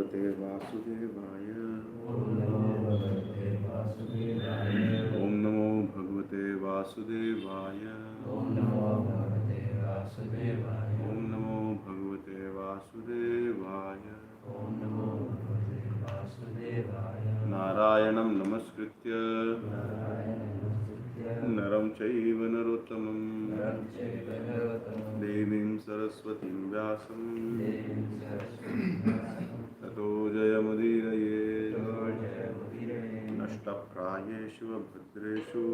भगवते वासुदेवाय। ओम नमो भगवते वासुदेवाय। ओम नमो भगवते वासुदेवाय। ओम नमो भगवते वासुदेवाय। ओम नमो भगवते वासुदेवाय। नारायणं नमस्कृत्य नरं चैव नरोत्तमं देवीं सरस्वतीं व्यासं ततो जयमुदीरये। नष्टप्रायेषु भद्रेषु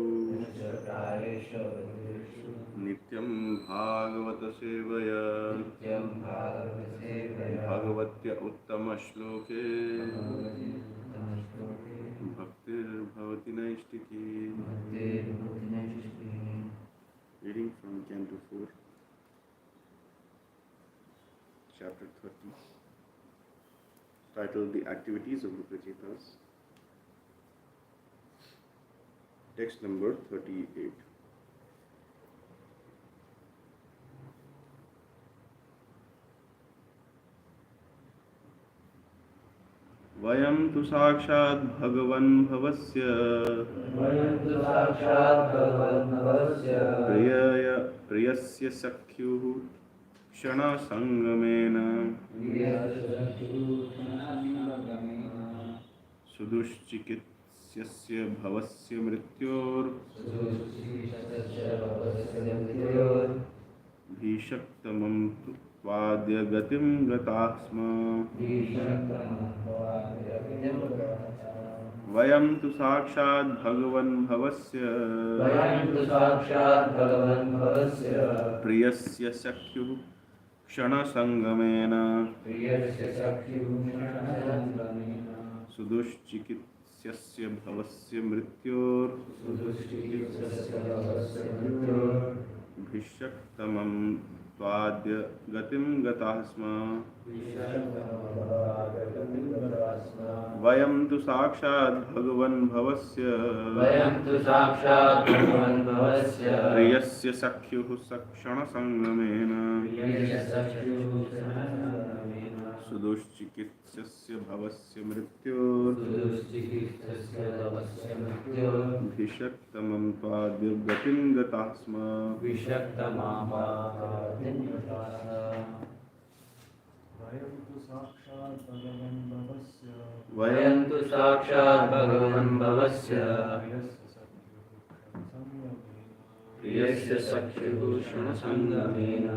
नित्यं भागवत सेवया भगवत्य उत्तमश्लोके भक्तिर्भवति नैष्टिकी। Reading from Canto 4, Chapter 30, titled The Activities of the Prachetas. Text number 38. वयं तु साक्षात् भगवन् भवस्य प्रियस्य सख्युः क्षणसंगमेन सुदुश्चिकित्स्यस्य भवस्य मृत्योर्भीषक्तमं त्वाद्य गतिं गताः स्म। वयं तु साक्षात् भगवन् भवस्य प्रियस्य सख्युः क्षणसंगमेन सुदुश्चिकित्स्यस्य भवस्य मृत्योर्भीषक्तमं त्वाद्य गतिं गताः स्म। वयं तु साक्षात् भगवन् भवस्य प्रियस्य सख्युः क्षणसंगमेन सुदुश्चिकित्स्यस्य भवस्य मृत्योर्भीषक्तमं त्वाद्य गतिं गताः स्म। वयं तु साक्षात् भगवन् भवस्य प्रियस्य सख्युः क्षणसंगमेन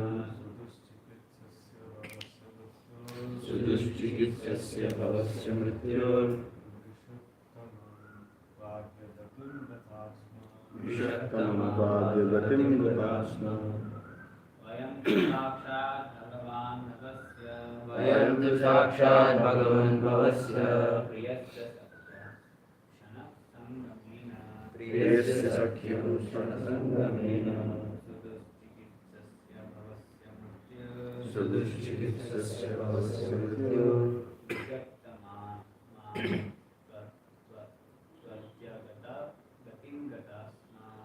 सुदुश्चिकित्स्यस्य भवस्य मृत्योर्भीषक्तमं त्वाद्य गतिं गताः स्म। वयं तु साक्षात् भगवन् भवस्य प्रियस्य सख्युः क्षणसंगमेन सुदुश्चिकित्स्यस्य भवस्य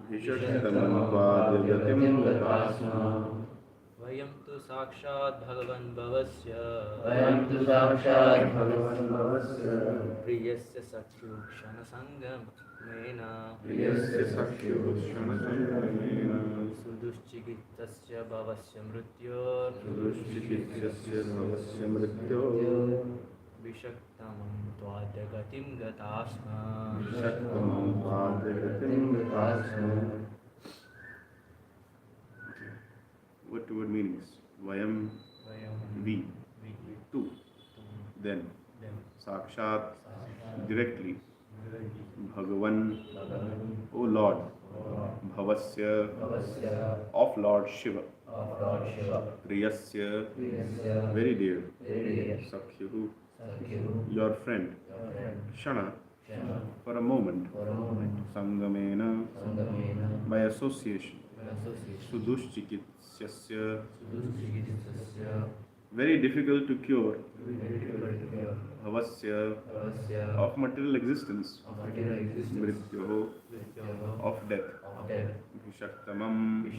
भीषक्तमं त्वाद्य गतिं गताः स्म। वयं तु साक्षात् भगवन् भवस्य प्रियस्य सख्युः क्षणसंगमेन सुदुश्चिकित्स्यस्य भवस्य मृत्योर्भीषक्तमं त्वाद्य गतिं गताः स्म। What word meanings? Vayam, we, tu, then, sakshat, directly, bhagavan, O Lord, bhavasya, of Lord Shiva, priyasya, very dear, sakhyuhu, your friend, shana, for a moment, sangamena, by association, sudushchikitsyasya, very difficult to cure, bhavasya, of material existence, mrityoho, of death, vishaktamam,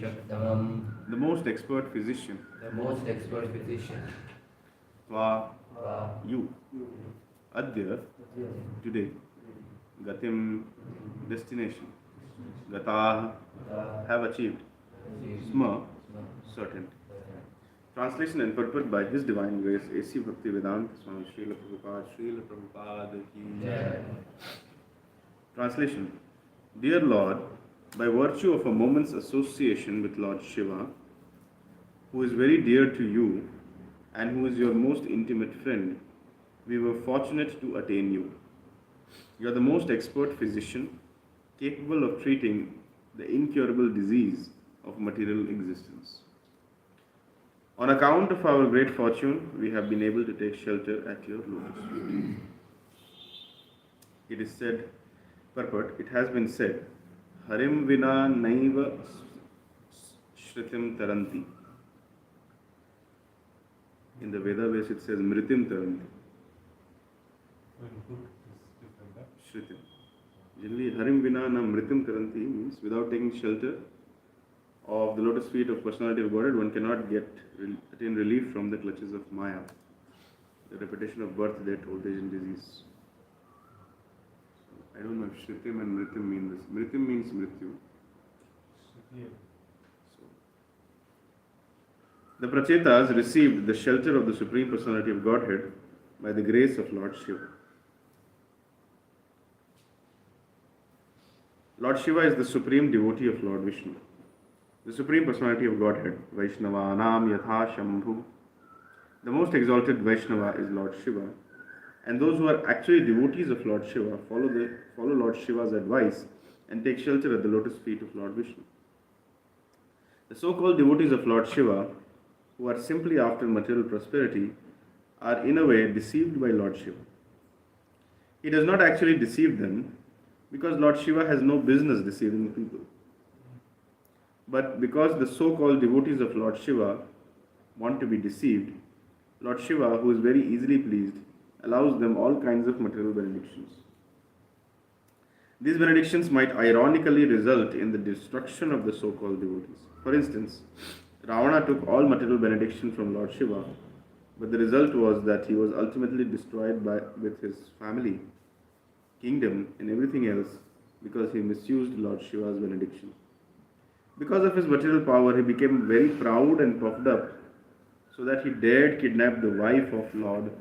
the most expert physician, tva, You. Adya, today. Gatim, destination. Gatah, have achieved. Sma, certain. Translation and purport by His Divine Grace A.C. Bhaktivedanta Swami Srila Prabhupada ki Jai. Translation. Dear Lord, by virtue of a moment's association with Lord Shiva, who is very dear to you and who is your most intimate friend, we were fortunate to attain you. You are the most expert physician, capable of treating the incurable disease of material existence. On account of our great fortune, we have been able to take shelter at your lotus feet. It is said, purport, it has been said, Harim vina naiva shritim taranti. In the Veda base it says mritim taranti. Shritim. Generally, Harim vina na mritim taranti means without taking shelter of the lotus feet of personality of Godhead, one cannot attain relief from the clutches of Maya, the repetition of birth, death, old age and disease. I don't know if Shritim and Mritim mean this. Mritim means Mrityu. So, the Prachetas received the shelter of the Supreme Personality of Godhead by the grace of Lord Shiva. Lord Shiva is the supreme devotee of Lord Vishnu. The Supreme Personality of Godhead, Vaishnavanam Yatha Shambhu. The most exalted Vaishnava is Lord Shiva, and those who are actually devotees of Lord Shiva follow Lord Shiva's advice and take shelter at the lotus feet of Lord Vishnu. The so-called devotees of Lord Shiva, who are simply after material prosperity, are in a way deceived by Lord Shiva. He does not actually deceive them because Lord Shiva has no business deceiving people. But because the so-called devotees of Lord Shiva want to be deceived, Lord Shiva, who is very easily pleased, allows them all kinds of material benedictions. These benedictions might ironically result in the destruction of the so-called devotees. For instance, Ravana took all material benediction from Lord Shiva, but the result was that he was ultimately destroyed with his family, kingdom and everything else because he misused Lord Shiva's benediction. Because of his material power, he became very proud and puffed up, so that he dared kidnap the wife of Lord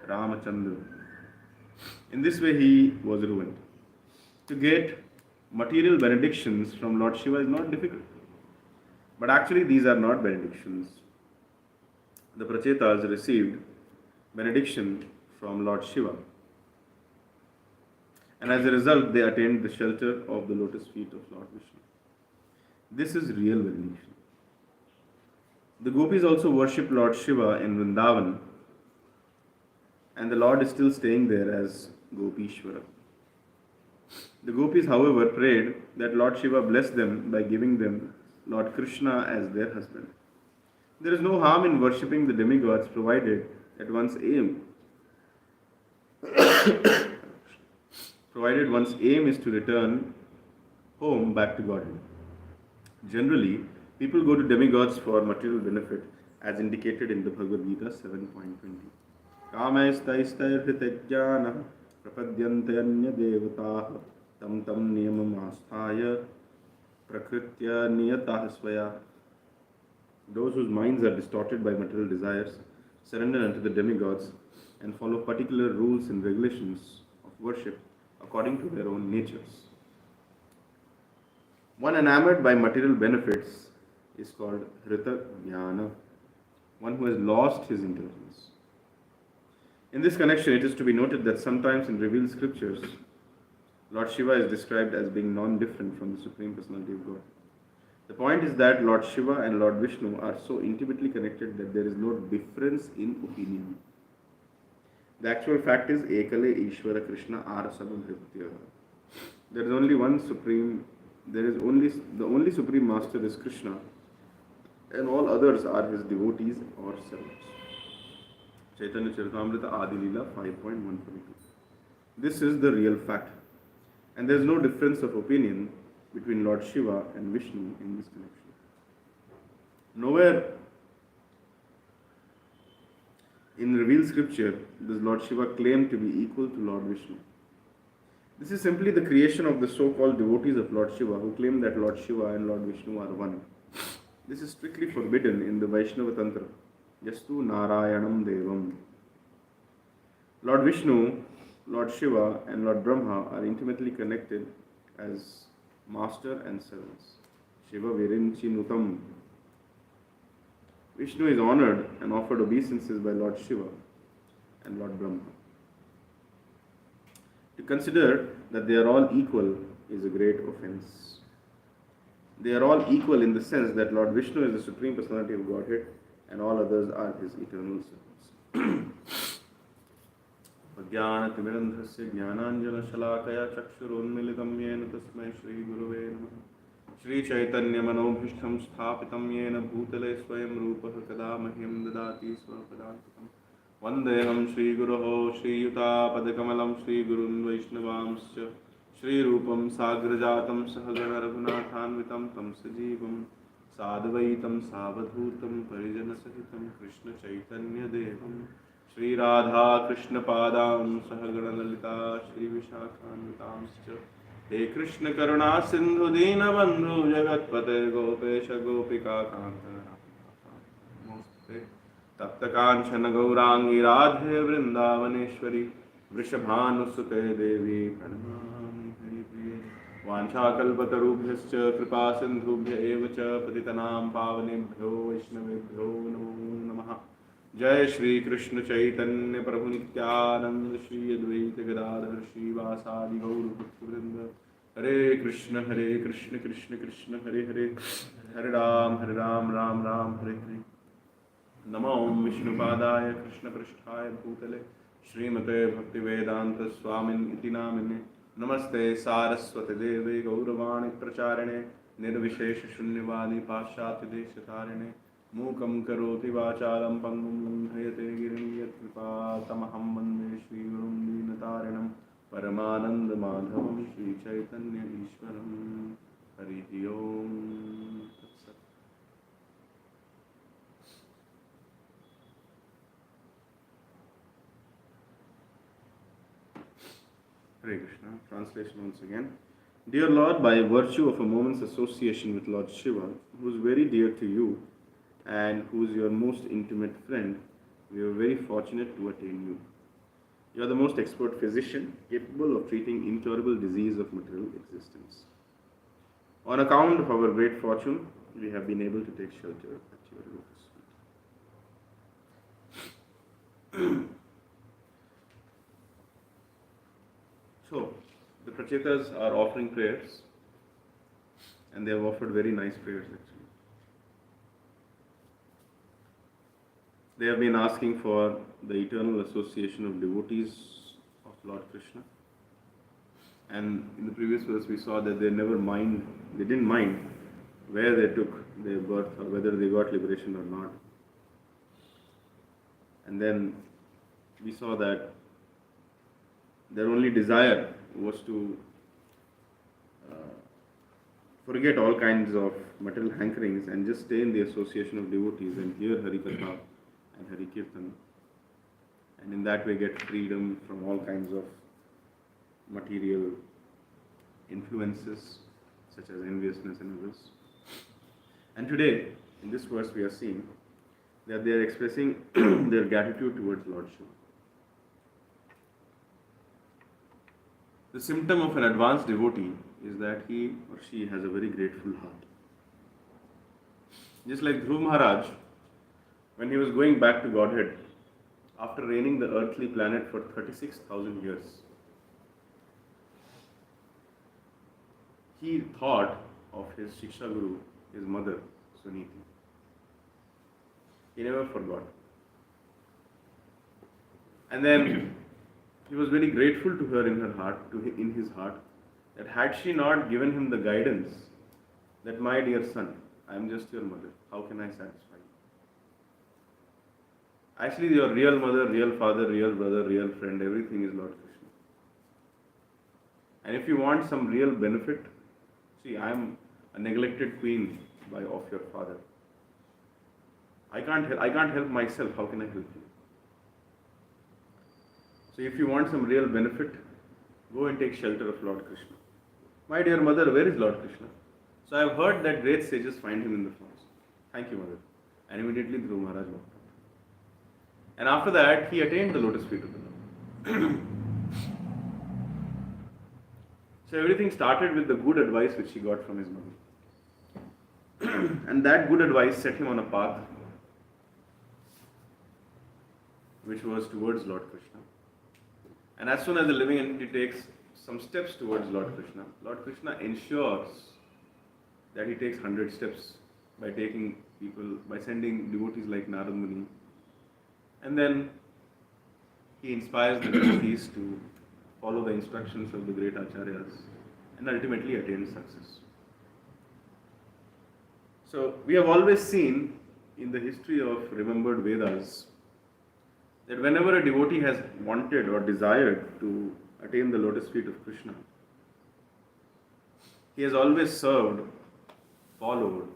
Ramachandra. In this way, he was ruined. To get material benedictions from Lord Shiva is not difficult. But actually, these are not benedictions. The Prachetas received benediction from Lord Shiva, and as a result, they attained the shelter of the lotus feet of Lord Vishnu. This is real benediction. The gopis also worship Lord Shiva in Vrindavan, and the Lord is still staying there as Gopishwara. The gopis, however, prayed that Lord Shiva bless them by giving them Lord Krishna as their husband. There is no harm in worshipping the demigods provided one's aim is to return home back to Godhead. Generally, people go to demigods for material benefit as indicated in the Bhagavad Gita 7.20. Kamaistaistair hritajnana prapadyantayanya devataha tam niyamam asthaya prakritya niyatah svaya. Those whose minds are distorted by material desires surrender unto the demigods and follow particular rules and regulations of worship according to their own natures. One enamored by material benefits is called Hrita Jnana, one who has lost his intelligence. In this connection, it is to be noted that sometimes in revealed scriptures, Lord Shiva is described as being non-different from the Supreme Personality of God. The point is that Lord Shiva and Lord Vishnu are so intimately connected that there is no difference in opinion. The actual fact is Ekale Ishvara Krishna Arasamabhritya. There is only one supreme. The only supreme master is Krishna, and all others are his devotees or servants. Chaitanya Charitamrita Adi Leela 5.142. This is the real fact, and there is no difference of opinion between Lord Shiva and Vishnu in this connection. Nowhere in revealed scripture does Lord Shiva claim to be equal to Lord Vishnu? This is simply the creation of the so-called devotees of Lord Shiva who claim that Lord Shiva and Lord Vishnu are one. This is strictly forbidden in the Vaishnava Tantra. Yastu Narayanam Devam. Lord Vishnu, Lord Shiva and Lord Brahma are intimately connected as master and servants. Shiva Virinchi Nutam. Vishnu is honored and offered obeisances by Lord Shiva and Lord Brahma. To consider that they are all equal is a great offense. They are all equal in the sense that Lord Vishnu is the Supreme Personality of Godhead and all others are His eternal servants. Ajnanatimirandhasya jnananjanashalakaya chakshurunmilitam yena tasmai Shri Gurave Namaha Shri Chaitanya Manobhishtham sthapitam yena bhutale swayam rupah kada mahyam dadati swapadantam Vandeham Shri Guroho Shri Yuta Padakamalam Shri Gurun Vaishnavamscha Shri Rupam Sagrajatam Sahagana Raghunathanvitam Tam Sajivam Sadvaitam Savadhutam Parijana Sahitam Krishna Chaitanya Devam Shri Radha Krishna Padam Sahagana Lalita Shri Vishakhanvitamscha He Krishna Karuna Sindhu Dina Bandhu Jagatpate Gopesha Gopika Kanta Namaste Taptakanchana Gaurangi Radhe Vrindavaneshwari Vrishabhanusute Devi Pranamami Haripriye Vanchakalpatarubhyascha Kripa Sindhubhya Evacha Patitanam Pavanebhyo Vaishnavebhyo Namo Namaha Jai Shri Krishna Chaitanya Prabhu Nityananda Shri Advaita Gadadhar Shri Vasadi Gauru Bhaktivinoda Hare Krishna Krishna Krishna Hare Hare Hare Ram Ram Ram Hare Hare Namo Vishnupadaya Krishna Prishthaya Bhutale Srimate Bhaktivedanta Swamin Iti Namine Namaste Saraswati Devi Gauravani Pracharine Nirvishesha Shunyavadi Paschati Deshatarine Mukam Karoti Vachalam Pangum Hayate Girim Yatripa Tamaham Vande Shri Gurum Dinatarinam Paramananda Madhavam Shri Chaitanya Ishwaram Harihi Om Tatsat. Hare Krishna. Translation once again. Dear Lord, by virtue of a moment's association with Lord Shiva, who is very dear to you and who is your most intimate friend, we are very fortunate to attain you. You are the most expert physician, capable of treating incurable disease of material existence. On account of our great fortune, we have been able to take shelter at your lotus feet. So, the Prachetas are offering prayers, and they have offered very nice prayers actually. They have been asking for the eternal association of devotees of Lord Krishna. And in the previous verse we saw that they didn't mind where they took their birth or whether they got liberation or not. And then we saw that their only desire was to forget all kinds of material hankerings and just stay in the association of devotees and hear Hari Katha and Hari Kirtan, and in that way get freedom from all kinds of material influences such as enviousness and others. And today, in this verse we are seeing that they are expressing their gratitude towards Lord Shiva. The symptom of an advanced devotee is that he or she has a very grateful heart. Just like Dhruv Maharaj, when he was going back to Godhead, after reigning the earthly planet for 36,000 years, he thought of his Shiksha Guru, his mother, Suniti. He never forgot. And then he was very grateful to her in his heart, that had she not given him the guidance that, my dear son, I am just your mother, how can I satisfy you? Actually, your real mother, real father, real brother, real friend, everything is Lord Krishna. And if you want some real benefit, see, I am a neglected queen of your father. I can't help myself, how can I help you? So if you want some real benefit, go and take shelter of Lord Krishna. My dear mother, where is Lord Krishna? So I have heard that great sages find him in the forest. Thank you, mother. And immediately Dhruv Maharaj walked out. And after that, he attained the lotus feet of the Lord. So everything started with the good advice which he got from his mother. And that good advice set him on a path which was towards Lord Krishna. And as soon as the living entity takes some steps towards Lord Krishna ensures that he takes 100 steps by sending devotees like Narad Muni. And then he inspires the devotees to follow the instructions of the great acharyas and ultimately attain success. So we have always seen in the history of remembered Vedas that whenever a devotee has wanted or desired to attain the lotus feet of Krishna, he has always served, followed,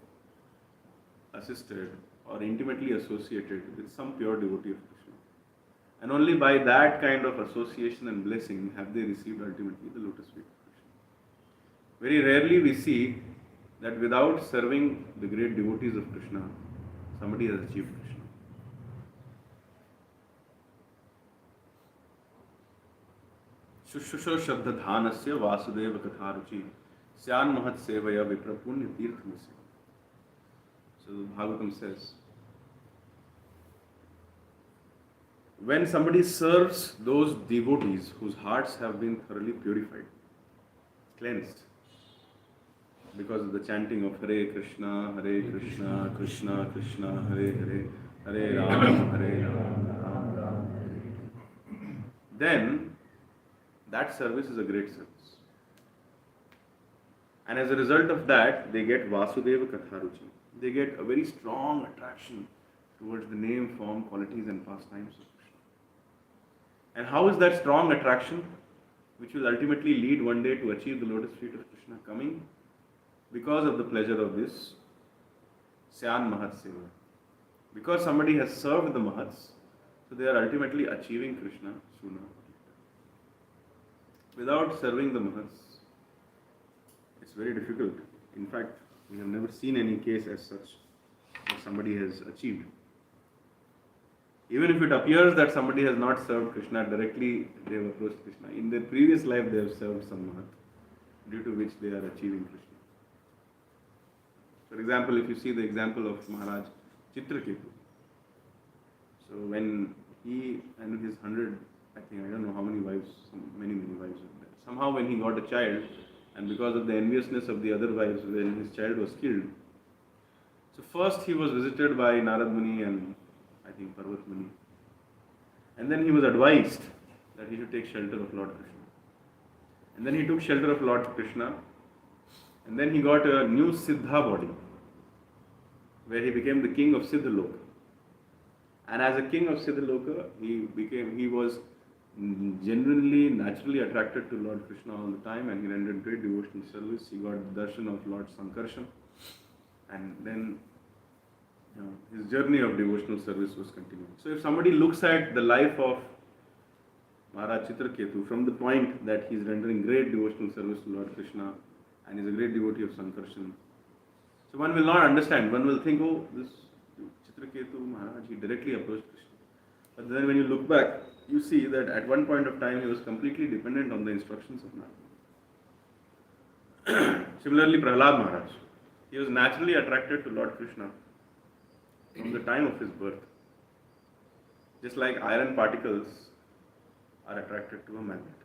assisted, or intimately associated with some pure devotee of Krishna. And only by that kind of association and blessing have they received ultimately the lotus feet of Krishna. Very rarely we see that without serving the great devotees of Krishna, somebody has achieved Krishna. Shushusho Shabdadhanasya Vasudeva Katharuchi Syan Mahat Sevaya Viprapunya Tirthamasya. So Bhagavatam says, when somebody serves those devotees whose hearts have been thoroughly purified, cleansed, because of the chanting of Hare Krishna, Krishna Krishna, Hare Hare, Hare Rama, Ram Ram, then that service is a great service. And as a result of that, they get Vasudeva Katharuchi. They get a very strong attraction towards the name, form, qualities and pastimes of Krishna. And how is that strong attraction, which will ultimately lead one day to achieve the lotus feet of Krishna, coming? Because of the pleasure of this Syan Mahat Seva. Because somebody has served the Mahats, so they are ultimately achieving Krishna sooner or later. Without serving the Mahats, it's very difficult. In fact, we have never seen any case as such that somebody has achieved. Even if it appears that somebody has not served Krishna directly, they have approached Krishna. In their previous life, they have served some Mahat, due to which they are achieving Krishna. For example, if you see the example of Maharaj Chitraketu. So when he and his 100, I don't know how many wives, many wives were there. Somehow when he got a child, and because of the enviousness of the other wives, when his child was killed, so first he was visited by Narad Muni and Parvat Muni. And then he was advised that he should take shelter of Lord Krishna. And then he took shelter of Lord Krishna. And then he got a new Siddha body, where he became the king of Siddhaloka. And as a king of Siddhaloka, he was genuinely, naturally attracted to Lord Krishna all the time, and he rendered great devotional service. He got the darshan of Lord Sankarshan, and then his journey of devotional service was continuing. So if somebody looks at the life of Maharaj Chitraketu from the point that he is rendering great devotional service to Lord Krishna and is a great devotee of Sankarshan, so one will not understand. One will think, oh, this Chitraketu Maharaj, he directly approached Krishna. But then when you look back, you see that at one point of time he was completely dependent on the instructions of Narada. Similarly, Prahlad Maharaj, he was naturally attracted to Lord Krishna from the time of his birth. Just like iron particles are attracted to a magnet.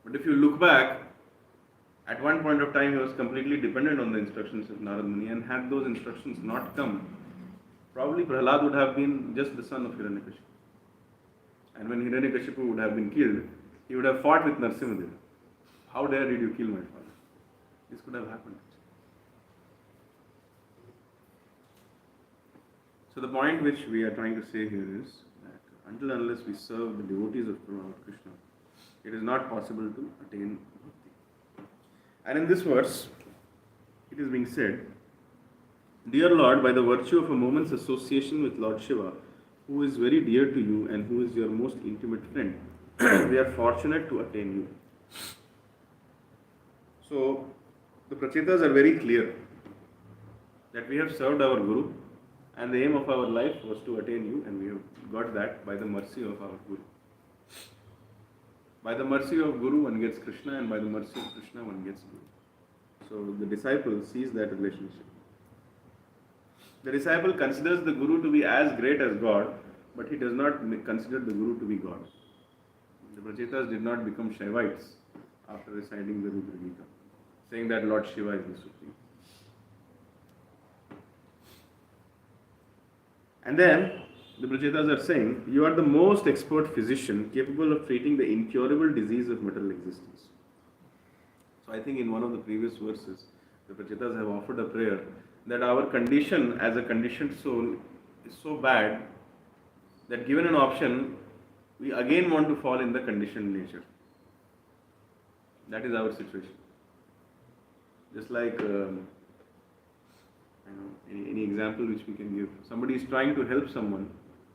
But if you look back, at one point of time he was completely dependent on the instructions of Narad Muni, and had those instructions not come, probably Prahlad would have been just the son of Hiranyakashipu. And when Hiranyakashipu would have been killed, he would have fought with Narsimhadeva. How dare did you kill my father? This could have happened. So the point which we are trying to say here is that until and unless we serve the devotees of Lord Krishna, it is not possible to attain bhakti. And in this verse, it is being said, Dear Lord, by the virtue of a moment's association with Lord Shiva, who is very dear to you and who is your most intimate friend. We are fortunate to attain you. So, the Prachetas are very clear that we have served our Guru and the aim of our life was to attain you, and we have got that by the mercy of our Guru. By the mercy of Guru one gets Krishna, and by the mercy of Krishna one gets Guru. So the disciple sees that relationship. The disciple considers the Guru to be as great as God, but he does not consider the Guru to be God. The Prachetas did not become Shaivites after reciting the Rudra Gita, saying that Lord Shiva is the Supreme. And then the Prachetas are saying, you are the most expert physician capable of treating the incurable disease of material existence. So I think in one of the previous verses, the Prachetas have offered a prayer that our condition as a conditioned soul is so bad that given an option, we again want to fall in the conditioned nature. That is our situation. Just like any example which we can give. Somebody is trying to help someone,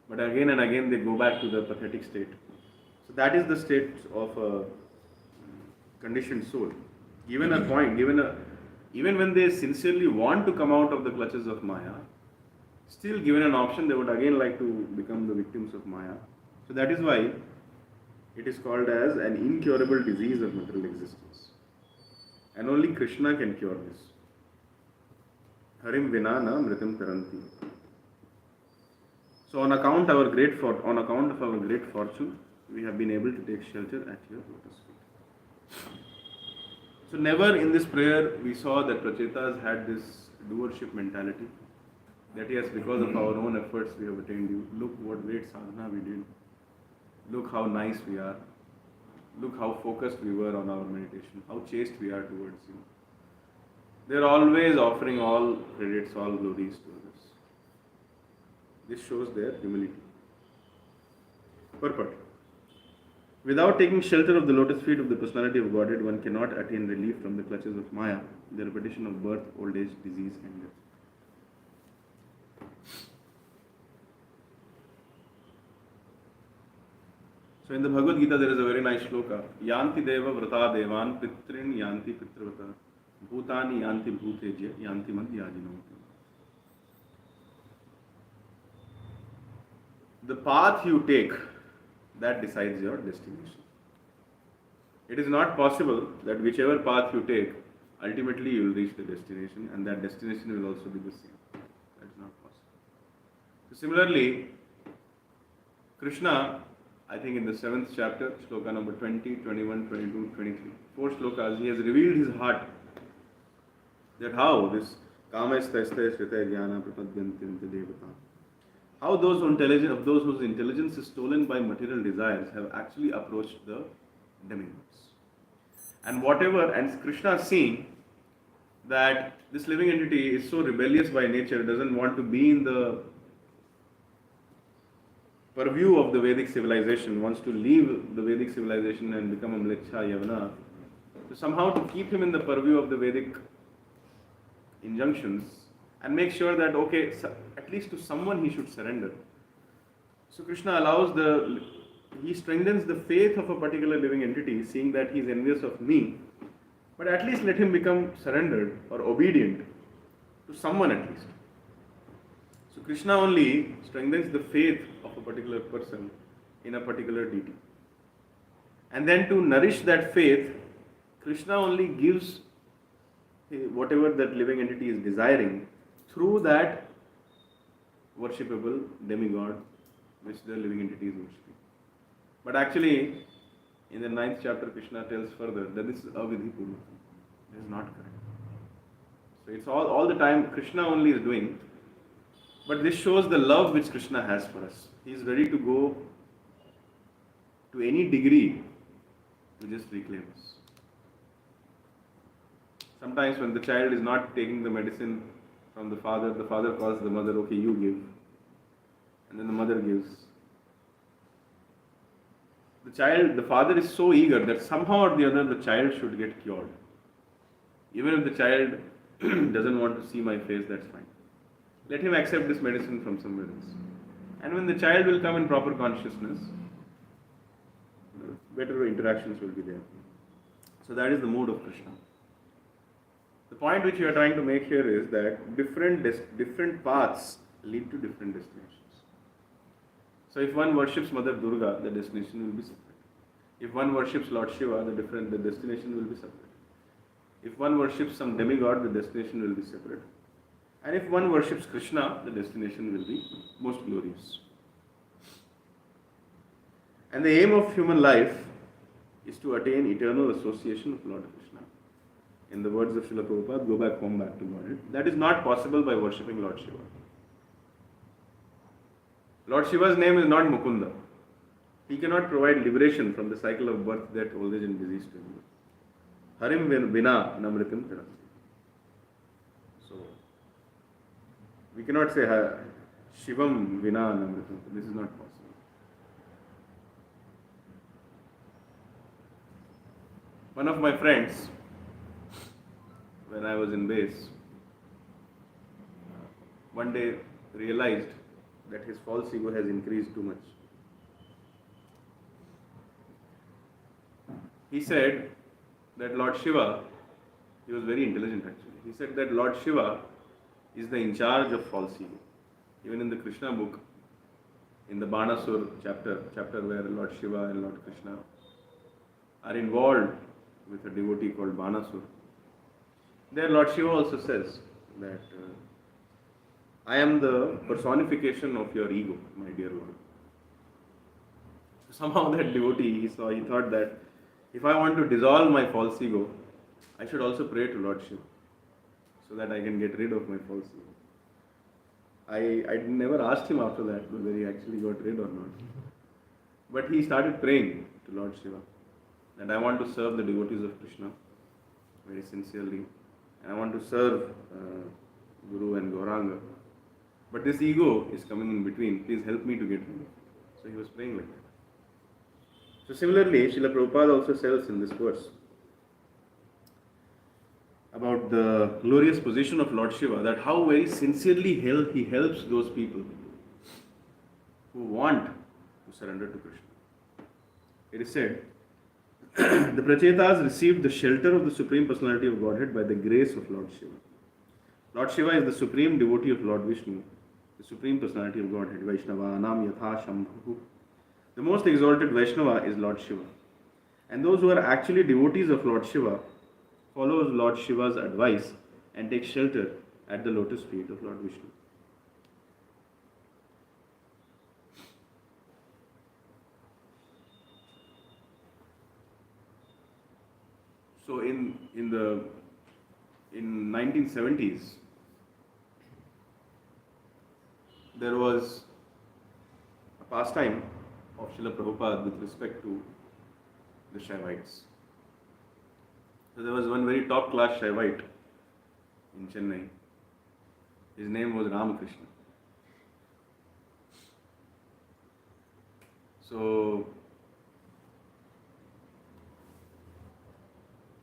but again and again they go back to the pathetic state. So that is the state of a conditioned soul. Given a point, even when they sincerely want to come out of the clutches of Maya, still given an option, they would again like to become the victims of Maya. So that is why it is called as an incurable disease of material existence. And only Krishna can cure this. Harim vinana mritam taranti. So on account of our great fortune, we have been able to take shelter at your lotus feet. So never in this prayer we saw that Prachetas had this doership mentality. That yes, because of our own efforts we have attained you. Look what great sadhana we did. Look how nice we are. Look how focused we were on our meditation. How chaste we are towards you. They are always offering all credits, all glories to others. This shows their humility. Purport. Without taking shelter of the lotus feet of the personality of Godhead, one cannot attain relief from the clutches of Maya, the repetition of birth, old age, disease, and death. So in the Bhagavad Gita there is a very nice shloka. Yanti deva vrata devan pitrin yanti pitrvata bhutani yanti bhutejya yanti madhyajinoti. The path you take, that decides your destination. It is not possible that whichever path you take, ultimately you will reach the destination, and that destination will also be the same. That is not possible. So similarly, Krishna, I think in the 7th chapter, shloka number 20, 21, 22, 23, 4 shlokas, he has revealed his heart. That how this kamaisthaistha shrita jnana prapadyantinti devata. How those whose intelligence is stolen by material desires have actually approached the demigods. And Krishna seeing that this living entity is so rebellious by nature, doesn't want to be in the purview of the Vedic civilization, wants to leave the Vedic civilization and become a Mlecha Yavana. So somehow to keep him in the purview of the Vedic injunctions and make sure that, okay, at least to someone he should surrender. So Krishna he strengthens the faith of a particular living entity, seeing that he is envious of me, but at least let him become surrendered or obedient to someone at least. So Krishna only strengthens the faith of a particular person in a particular deity. And then to nourish that faith, Krishna only gives whatever that living entity is desiring through that worshipable demigod which the living entity is worshipping. But actually, in the 9th chapter, Krishna tells further that this is avidhi purvatam. This is not correct. So it's all the time Krishna only is doing. But this shows the love which Krishna has for us. He is ready to go to any degree to just reclaim us. Sometimes when the child is not taking the medicine from the father calls the mother, okay, you give. And then the mother gives. The father is so eager that somehow or the other the child should get cured. Even if the child doesn't want to see my face, that's fine. Let him accept this medicine from somewhere else. And when the child will come in proper consciousness, better interactions will be there. So that is the mood of Krishna. The point which we are trying to make here is that different paths lead to different destinations. So if one worships Mother Durga, the destination will be separate. If one worships Lord Shiva, the destination will be separate. If one worships some demigod, the destination will be separate. And if one worships Krishna, the destination will be most glorious. And the aim of human life is to attain eternal association with Lord Krishna. In the words of Srila Prabhupada, go back home, back to Godhead. That is not possible by worshipping Lord Shiva. Lord Shiva's name is not Mukunda. He cannot provide liberation from the cycle of birth, death, old age and disease to him. Harim vina namritam tirasti. So, we cannot say Shivam vina namritam. This is not possible. One of my friends, when I was in base, one day realized that his false ego has increased too much. He said that Lord Shiva, he was very intelligent actually, he said that Lord Shiva is the in charge of false ego. Even in the Krishna book, in the Banasur chapter where Lord Shiva and Lord Krishna are involved with a devotee called Banasur, there Lord Shiva also says that I am the personification of your ego, my dear Lord. Somehow that devotee, he thought that if I want to dissolve my false ego, I should also pray to Lord Shiva so that I can get rid of my false ego. I never asked him after that whether he actually got rid or not. But he started praying to Lord Shiva that I want to serve the devotees of Krishna very sincerely. And I want to serve Guru and Gauranga. But this ego is coming in between. Please help me to get rid of it. So he was praying like that. So similarly, Srila Prabhupada also says in this verse about the glorious position of Lord Shiva, that how very sincerely he helps those people who want to surrender to Krishna. It is said, the Prachetas received the shelter of the Supreme Personality of Godhead by the grace of Lord Shiva. Lord Shiva is the supreme devotee of Lord Vishnu, the Supreme Personality of Godhead, Vaishnava Anam Yatha Shambhu. The most exalted Vaishnava is Lord Shiva. And those who are actually devotees of Lord Shiva follows Lord Shiva's advice and take shelter at the lotus feet of Lord Vishnu. So in 1970s, there was a pastime of Srila Prabhupada with respect to the Shaivites. So there was one very top class Shaivite in Chennai. His name was Ramakrishna. So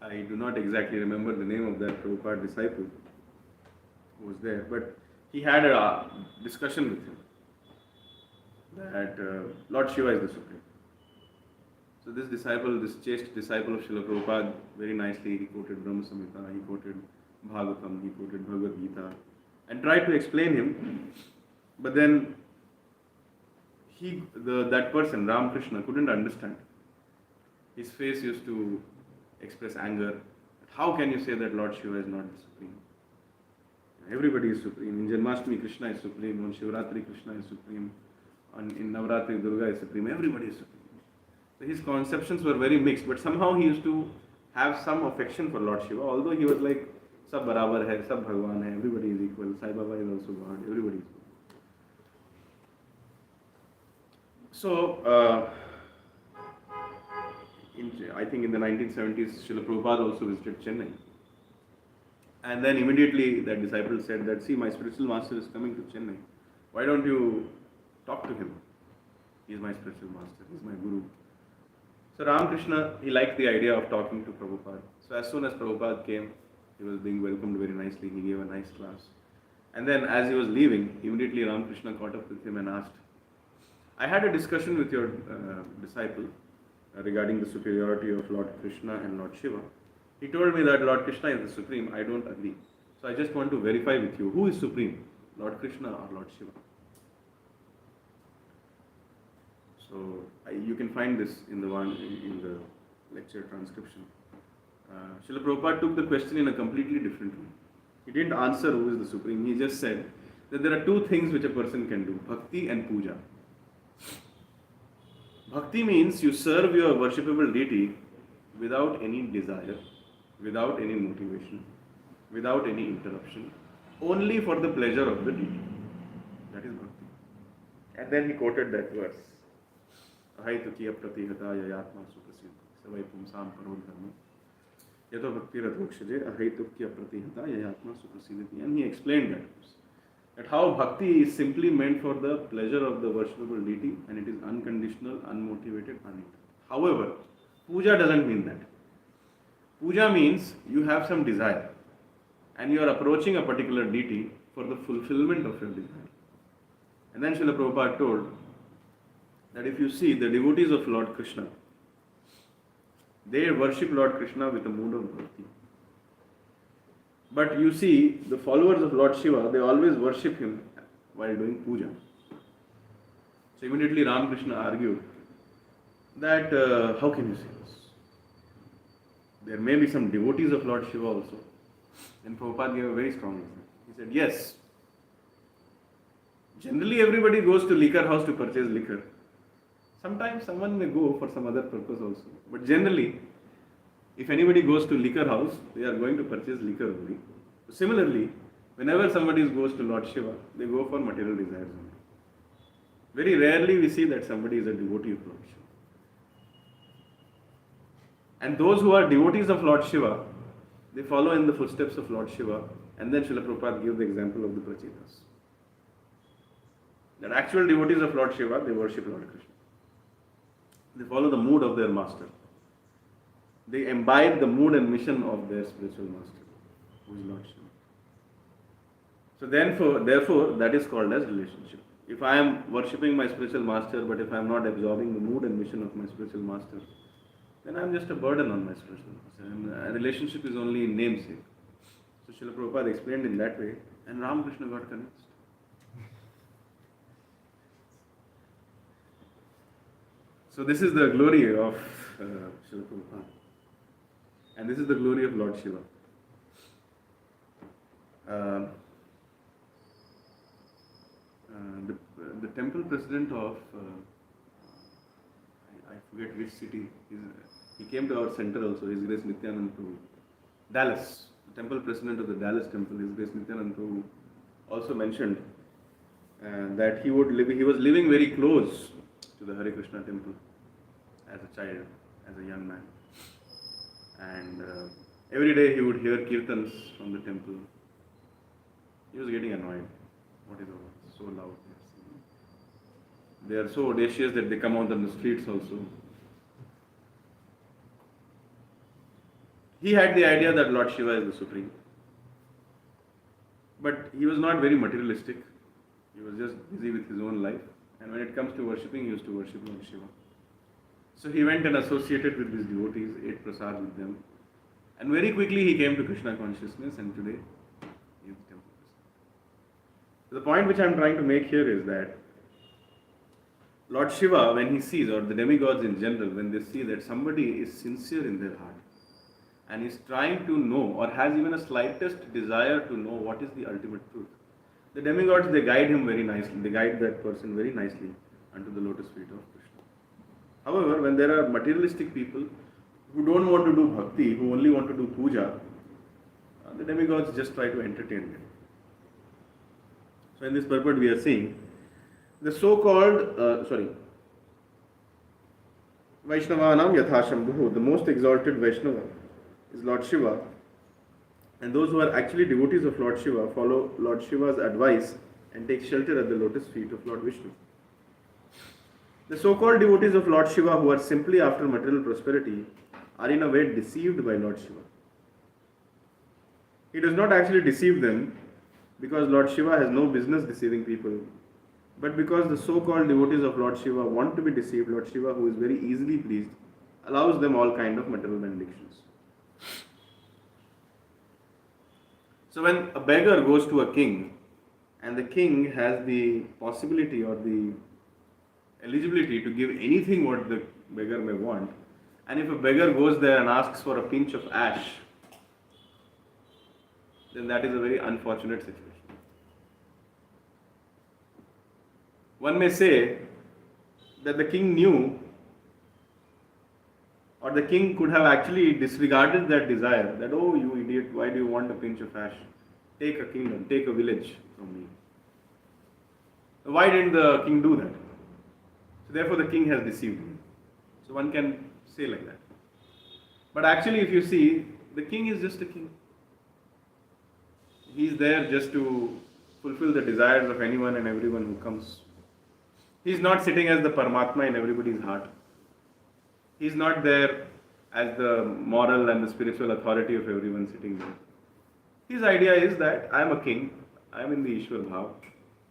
I do not exactly remember the name of that Prabhupada disciple who was there, but he had a discussion with him that Lord Shiva is the Supreme. So this chaste disciple of Srila Prabhupada, very nicely he quoted Brahma Samhita, he quoted Bhagavatam, he quoted Bhagavad Gita, and tried to explain him, but then that person, Ramakrishna, couldn't understand. His face used to express anger. How can you say that Lord Shiva is not the Supreme? Everybody is Supreme. In Janmashtami, Krishna is Supreme. On Shivratri, Krishna is Supreme. In Navratri, Durga is Supreme. Everybody is Supreme. So his conceptions were very mixed, but somehow he used to have some affection for Lord Shiva, although he was like, Sab barabar hai, sab Bhagwan hai, everybody is equal. Sai Baba is also God, everybody is equal. So, I think in the 1970s, Srila Prabhupada also visited Chennai. And then immediately that disciple said that, see, my spiritual master is coming to Chennai. Why don't you talk to him? He is my spiritual master, he is my guru. So Ramakrishna, he liked the idea of talking to Prabhupada. So as soon as Prabhupada came, he was being welcomed very nicely. He gave a nice class. And then as he was leaving, immediately Ramakrishna caught up with him and asked, I had a discussion with your disciple regarding the superiority of Lord Krishna and Lord Shiva. He told me that Lord Krishna is the supreme. I don't agree. So I just want to verify with you, who is supreme, Lord Krishna or Lord Shiva? So you can find this in the lecture transcription. Srila Prabhupada took the question in a completely different way. He didn't answer who is the supreme. He just said that there are two things which a person can do: bhakti and puja. Bhakti means you serve your worshipable deity without any desire, without any motivation, without any interruption, only for the pleasure of the deity. That is bhakti. And then he quoted that verse. Ahaitu kiya pratihata yayatma suprasidha savai pumsam parodharma yato bhakti rathokshaje ahaitu kiya pratihata yayatma suprasidha. And he explained that how bhakti is simply meant for the pleasure of the worshipable deity, and it is unconditional, unmotivated, uninterrupted. However, puja doesn't mean that. Puja means you have some desire and you are approaching a particular deity for the fulfillment of your desire. And then Srila Prabhupada told that if you see the devotees of Lord Krishna, they worship Lord Krishna with a mood of bhakti. But you see, the followers of Lord Shiva, they always worship him while doing puja. So immediately Ramakrishna argued that how can you say this? There may be some devotees of Lord Shiva also. And Prabhupada gave a very strong answer. He said, yes, generally everybody goes to liquor house to purchase liquor. Sometimes someone may go for some other purpose also. But generally, if anybody goes to liquor house, they are going to purchase liquor only. Similarly, whenever somebody goes to Lord Shiva, they go for material desires only. Very rarely we see that somebody is a devotee of Lord Shiva. And those who are devotees of Lord Shiva, they follow in the footsteps of Lord Shiva, and then Srila Prabhupada gives the example of the Prachetas. That actual devotees of Lord Shiva, they worship Lord Krishna. They follow the mood of their master. They imbibe the mood and mission of their spiritual master, who is Lord Shiva. So therefore, that is called as relationship. If I am worshipping my spiritual master, but if I am not absorbing the mood and mission of my spiritual master, then I am just a burden on my spiritual master. And a relationship is only in namesake. So Srila Prabhupada explained in that way, and Ramakrishna got convinced. So this is the glory of Srila Prabhupada. And this is the glory of Lord Shiva. The temple president of, I forget which city, he came to our center also, His Grace Nityanand Prabhu. Dallas, the temple president of the Dallas temple, His Grace Nityanand Prabhu, also mentioned that he was living very close to the Hare Krishna temple as a child, as a young man. And every day he would hear kirtans from the temple. He was getting annoyed. What is so loud? They are so audacious that they come out on the streets also. He had the idea that Lord Shiva is the supreme. But he was not very materialistic. He was just busy with his own life. And when it comes to worshipping, he used to worship Lord Shiva. So he went and associated with his devotees, ate prasad with them. And very quickly he came to Krishna consciousness, and today he is the temple president. The point which I am trying to make here is that Lord Shiva, when he sees, or the demigods in general, when they see that somebody is sincere in their heart and is trying to know, or has even a slightest desire to know what is the ultimate truth, the demigods, they guide him very nicely, they guide that person very nicely unto the lotus feet of Krishna. However, when there are materialistic people who don't want to do bhakti, who only want to do puja, the demigods just try to entertain them. So in this purport we are seeing the so-called, Vaishnavanam Yathashambhu, the most exalted Vaishnava is Lord Shiva, and those who are actually devotees of Lord Shiva follow Lord Shiva's advice and take shelter at the lotus feet of Lord Vishnu. The so-called devotees of Lord Shiva who are simply after material prosperity are in a way deceived by Lord Shiva. He does not actually deceive them because Lord Shiva has no business deceiving people. But because the so-called devotees of Lord Shiva want to be deceived, Lord Shiva, who is very easily pleased, allows them all kind of material benedictions. So when a beggar goes to a king, and the king has the possibility or the eligibility to give anything what the beggar may want, and if a beggar goes there and asks for a pinch of ash, then that is a very unfortunate situation. One may say that the king knew, or the king could have actually disregarded that desire, that, oh, you idiot, why do you want a pinch of ash? Take a kingdom, take a village from me. Why didn't the king do that? So therefore the king has deceived him. So one can say like that. But actually, if you see, the king is just a king. He is there just to fulfill the desires of anyone and everyone who comes. He is not sitting as the Paramatma in everybody's heart. He is not there as the moral and the spiritual authority of everyone sitting there. His idea is that I am a king, I am in the Ishwar Bhav.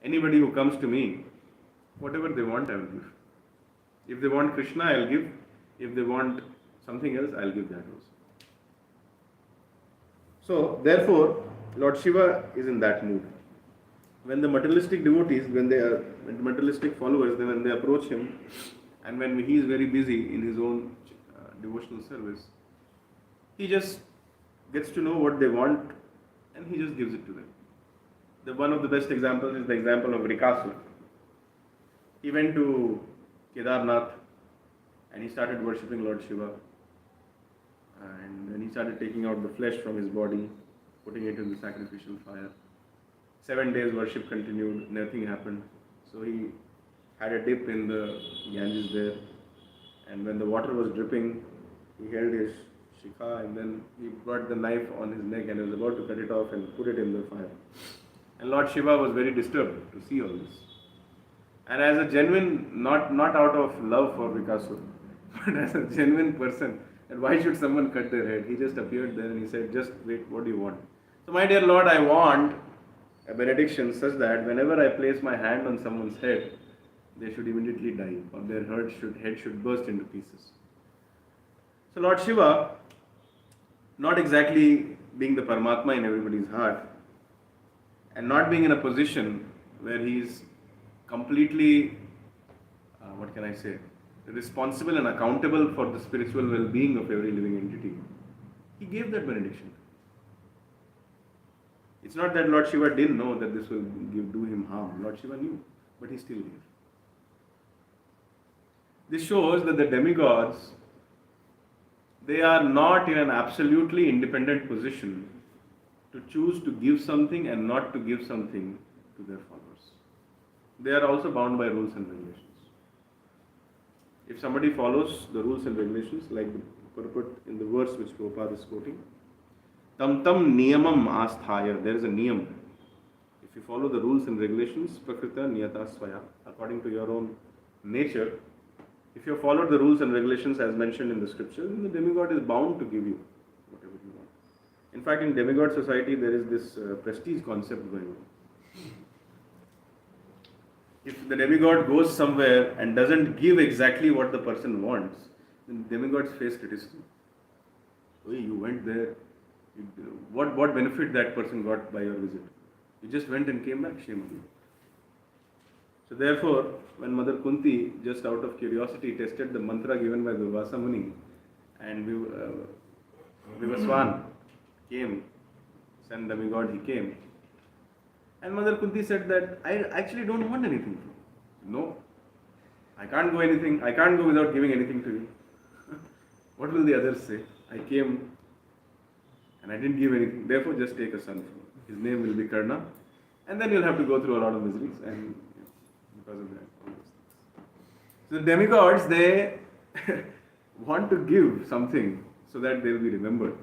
Anybody who comes to me, whatever they want, I will give. If they want Krishna, I will give. If they want something else, I will give that also. So, therefore, Lord Shiva is in that mood. When the materialistic devotees, when the materialistic followers, then when they approach him, and when he is very busy in his own devotional service, he just gets to know what they want and he just gives it to them. One of the best examples is the example of Rikasur. He went to Kedarnath and he started worshipping Lord Shiva. And then he started taking out the flesh from his body, putting it in the sacrificial fire. 7 days worship continued, nothing happened. So he had a dip in the Ganges there. And when the water was dripping, he held his shikha and then he brought the knife on his neck and was about to cut it off and put it in the fire. And Lord Shiva was very disturbed to see all this. And as a genuine, not out of love for Vikasur, but as a genuine person, and why should someone cut their head? He just appeared there and he said, just wait, what do you want? So my dear Lord, I want a benediction such that whenever I place my hand on someone's head, they should immediately die or their head should burst into pieces. So Lord Shiva, not exactly being the Paramatma in everybody's heart, and not being in a position where he is completely, responsible and accountable for the spiritual well-being of every living entity, he gave that benediction. It's not that Lord Shiva didn't know that this will do him harm. Lord Shiva knew, but he still gave. This shows that the demigods, they are not in an absolutely independent position to choose to give something and not to give something to their followers. They are also bound by rules and regulations. If somebody follows the rules and regulations, like the purport in the verse which Prabhupada is quoting, tam niyamam asthaya, there is a niyam. If you follow the rules and regulations, prakrita niyata swaya, according to your own nature, if you have followed the rules and regulations as mentioned in the scripture, then the demigod is bound to give you whatever you want. In fact, in demigod society, there is this prestige concept going on. If the demigod goes somewhere and doesn't give exactly what the person wants, then demigods face criticism. Oh, you went there. What benefit that person got by your visit? You just went and came back, shame on you. So therefore, when Mother Kunti, just out of curiosity, tested the mantra given by Durvasa Muni, and Vivaswan came, son demigod, he came. And Mother Kunti said that, I actually don't want anything from you. No, I can't go without giving anything to you. What will the others say? I came and I didn't give anything, therefore just take a son from me. His name will be Karna, and then you'll have to go through a lot of miseries, and because of that, all those things. So the demigods, they want to give something so that they will be remembered.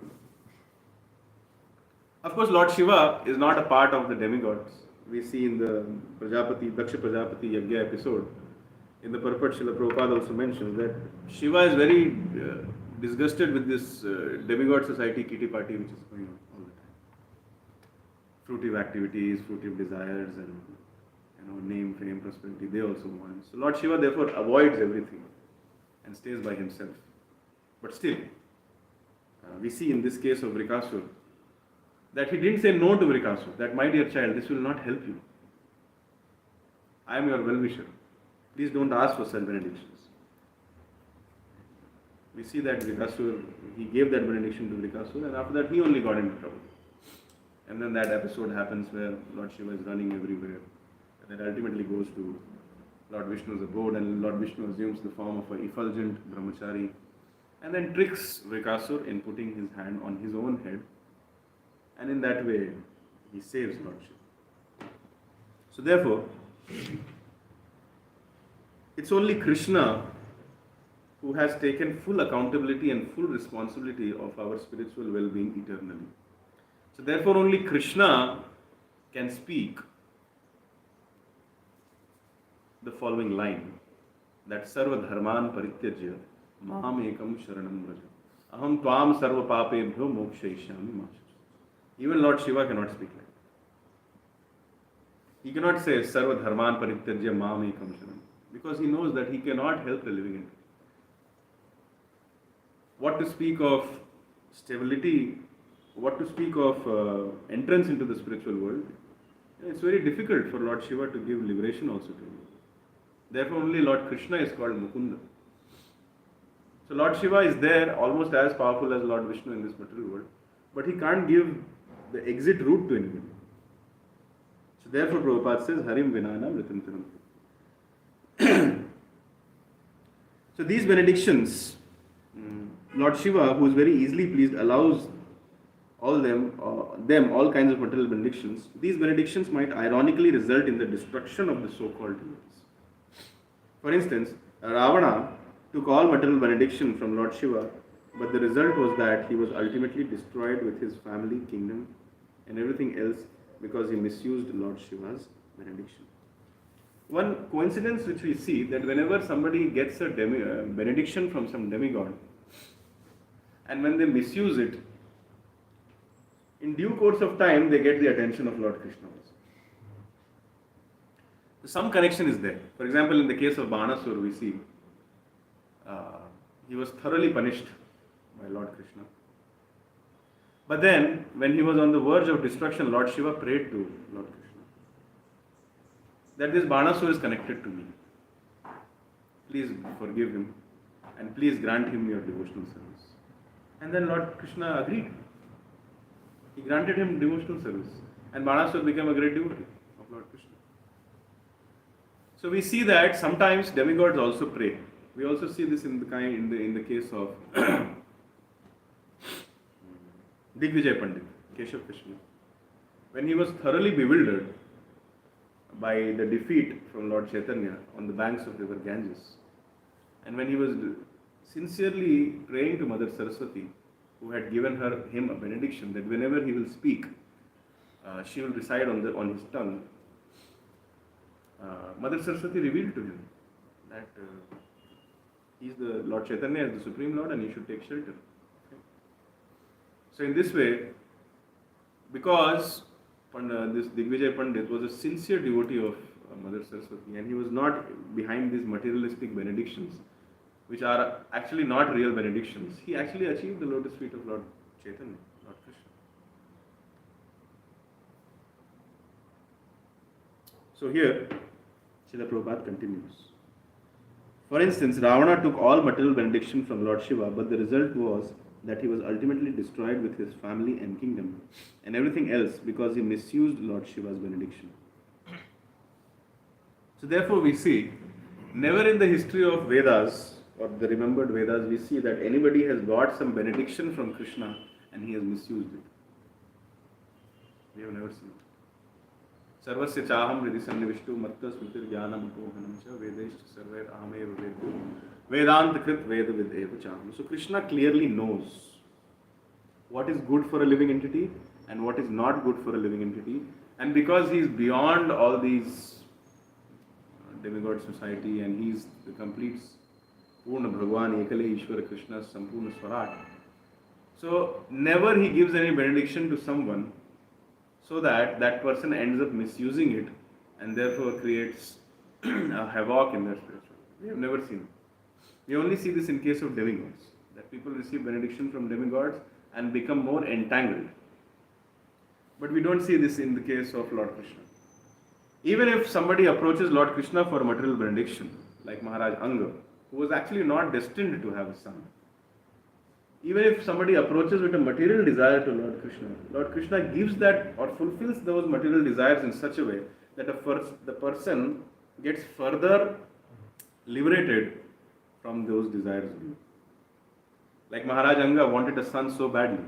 Of course, Lord Shiva is not a part of the demigods. We see in the Daksha Prajapati Yagya episode, in the purport, Srila Prabhupada also mentions that Shiva is very disgusted with this demigod society kitty party which is going on all the time. Fruitive activities, fruitive desires, and name, fame, prosperity, they also want. So Lord Shiva therefore avoids everything and stays by himself. But still, we see in this case of Vrikasur that he didn't say no to Vrikasur, that my dear child, this will not help you. I am your well-wisher. Please don't ask for self-benedictions. We see that Vrikasur, he gave that benediction to Vrikasur, and after that he only got into trouble. And then that episode happens where Lord Shiva is running everywhere, and it ultimately goes to Lord Vishnu's abode, and Lord Vishnu assumes the form of an effulgent brahmachari, and then tricks Vrikasur in putting his hand on his own head, and in that way he saves Lord Shiva. So therefore, it's only Krishna who has taken full accountability and full responsibility of our spiritual well-being eternally. So therefore only Krishna can speak the following line, that sarva dharman parityajya maham ekam sharanam vraja aham tvam sarva papebhyo mokshayishyami ma. Even Lord Shiva cannot speak like that. He cannot say sarva dharman parityajya maham ekam sharanam, because he knows that he cannot help the living entity. What to speak of stability, what to speak of entrance into the spiritual world, it's very difficult for Lord Shiva to give liberation also to you. Therefore only Lord Krishna is called Mukunda. So Lord Shiva is there almost as powerful as Lord Vishnu in this material world, but he can't give the exit route to anybody. So therefore Prabhupada says, Harim Vinana Vritam Tiram. So these benedictions, Lord Shiva, who is very easily pleased, allows all all kinds of material benedictions. These benedictions might ironically result in the destruction of the so-called devotees. For instance, Ravana took all material benediction from Lord Shiva, but the result was that he was ultimately destroyed with his family, kingdom, and everything else because he misused Lord Shiva's benediction. One coincidence which we see, that whenever somebody gets a benediction from some demigod, and when they misuse it, in due course of time they get the attention of Lord Krishna also. Some connection is there. For example, in the case of Banasur, we see he was thoroughly punished by Lord Krishna. But then, when he was on the verge of destruction, Lord Shiva prayed to Lord Krishna that this Banasur is connected to me. Please forgive him and please grant him your devotional service. And then Lord Krishna agreed. He granted him devotional service, and Banasur became a great devotee of Lord Krishna. So we see that sometimes demigods also pray. We also see this in the case of Digvijay Pandit, Keshav Krishna. When he was thoroughly bewildered by the defeat from Lord Chaitanya on the banks of river Ganges, and when he was sincerely praying to Mother Saraswati, who had given him a benediction that whenever he will speak, she will reside on his tongue, Mother Saraswati revealed to him that Lord Chaitanya is the Supreme Lord and he should take shelter. Okay. So in this way, because this Digvijay Pandit was a sincere devotee of Mother Saraswati, and he was not behind these materialistic benedictions, which are actually not real benedictions, he actually achieved the lotus feet of Lord Chaitanya, Lord Krishna. So here, Srila Prabhupada continues. For instance, Ravana took all material benediction from Lord Shiva, but the result was that he was ultimately destroyed with his family and kingdom and everything else because he misused Lord Shiva's benediction. So therefore we see, never in the history of Vedas or the remembered Vedas we see that anybody has got some benediction from Krishna and he has misused it. We have never seen it. Sarvasya chaham hridi sannivishtu matta smritir jnanam apohanam cha vedeshcha sarvair ahamev vedyo vedanta krit veda videva chaham. So Krishna clearly knows what is good for a living entity and what is not good for a living entity, and because he is beyond all these demigod society and he is the complete Purna Bhagwan Ekale Ishvara Krishna Sampurna Swarat, so never he gives any benediction to someone so that that person ends up misusing it and therefore creates a havoc in their spiritual life. We have never seen it. We only see this in case of demigods, that people receive benediction from demigods and become more entangled. But we don't see this in the case of Lord Krishna. Even if somebody approaches Lord Krishna for material benediction, like Maharaj Anga, who was actually not destined to have a son, even if somebody approaches with a material desire to Lord Krishna gives that or fulfills those material desires in such a way that the person gets further liberated from those desires. Like Maharaj Anga wanted a son so badly.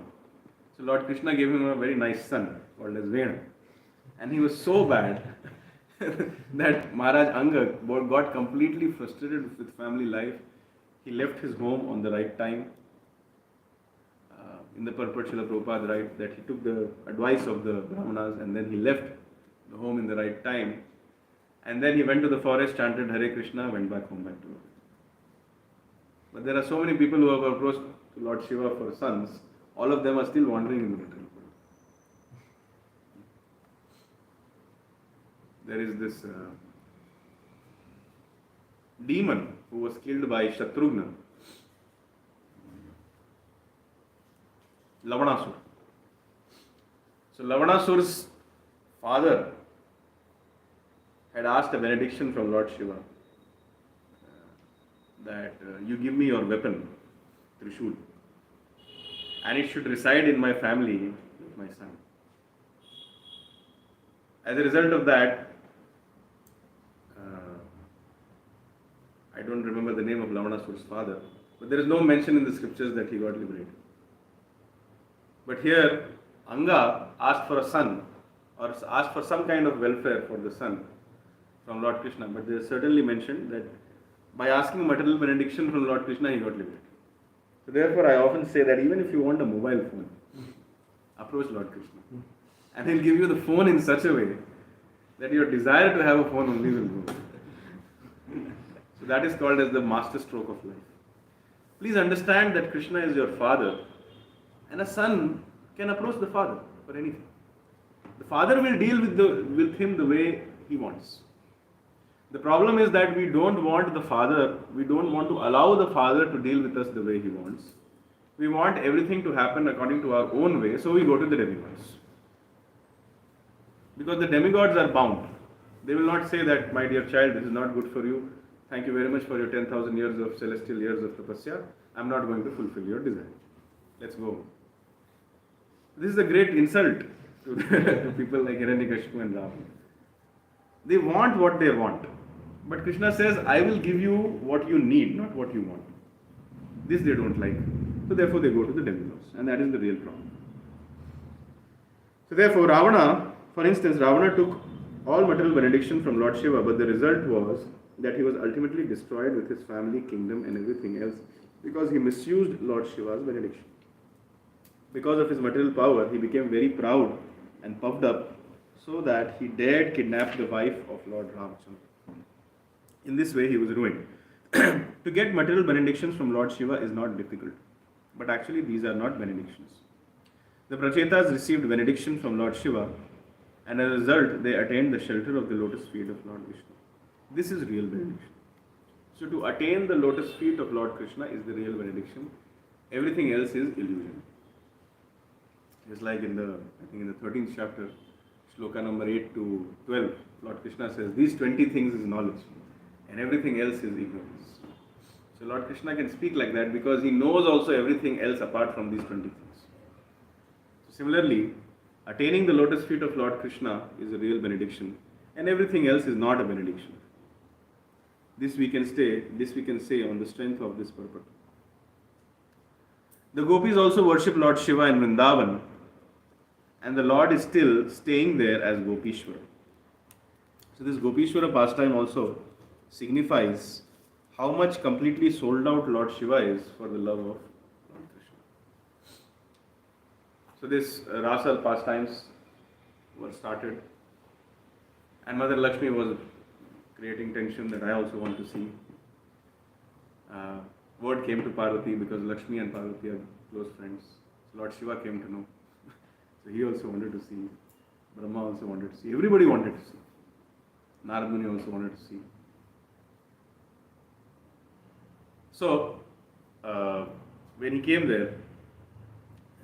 So Lord Krishna gave him a very nice son called as Vena. And he was so bad that Maharaj Anga got completely frustrated with family life. He left his home on the right time. In the purport Srila Prabhupada writes that he took the advice of the Brahmanas and then he left the home in the right time. And then he went to the forest, chanted Hare Krishna, went back home back to Lord. But there are so many people who have approached Lord Shiva for sons. All of them are still wandering in the material world. There is this demon who was killed by Shatrughna, Lavanasur. So Lavanasur's father had asked a benediction from Lord Shiva that you give me your weapon, Trishul, and it should reside in my family with my son. As a result of that, I don't remember the name of Lavanasur's father, but there is no mention in the scriptures that he got liberated. But here, Anga asked for a son, or asked for some kind of welfare for the son from Lord Krishna, but they certainly mentioned that by asking material benediction from Lord Krishna, he got liberated. So therefore, I often say that even if you want a mobile phone, approach Lord Krishna. And he'll give you the phone in such a way that your desire to have a phone only will go. So that is called as the master stroke of life. Please understand that Krishna is your father, and a son can approach the father for anything. The father will deal with him the way he wants. The problem is that we don't want to allow the father to deal with us the way he wants. We want everything to happen according to our own way, so we go to the demigods. Because the demigods are bound. They will not say that, my dear child, this is not good for you. Thank you very much for your 10,000 years of celestial years of tapasya. I am not going to fulfill your desire. Let's go. This is a great insult to people like Hiranyakashipu and Ravana. They want what they want. But Krishna says, I will give you what you need, not what you want. This they don't like. So therefore they go to the demigods. And that is the real problem. So therefore Ravana, for instance, Ravana took all material benediction from Lord Shiva, but the result was that he was ultimately destroyed with his family, kingdom and everything else because he misused Lord Shiva's benediction. Because of his material power, he became very proud and puffed up so that he dared kidnap the wife of Lord Ramachandra. In this way, he was ruined. To get material benedictions from Lord Shiva is not difficult, but actually these are not benedictions. The Prachetas received benediction from Lord Shiva, and as a result, they attained the shelter of the lotus feet of Lord Vishnu. This is real benediction. So to attain the lotus feet of Lord Krishna is the real benediction. Everything else is illusion. It's like in the 13th chapter, shloka number 8 to 12, Lord Krishna says, these 20 things is knowledge, and everything else is ignorance. So Lord Krishna can speak like that because he knows also everything else apart from these 20 things. So similarly, attaining the lotus feet of Lord Krishna is a real benediction, and everything else is not a benediction. This we can say on the strength of this purport. The gopis also worship Lord Shiva in Vrindavan, and the Lord is still staying there as Gopishwara. So this Gopishwara pastime also signifies how much completely sold out Lord Shiva is for the love of Lord Krishna. So this Rasal pastimes were started, and Mother Lakshmi was creating tension that I also want to see. Word came to Parvati because Lakshmi and Parvati are close friends. So Lord Shiva came to know. So he also wanted to see. Brahma also wanted to see. Everybody wanted to see. Narad Muni also wanted to see. So, when he came there,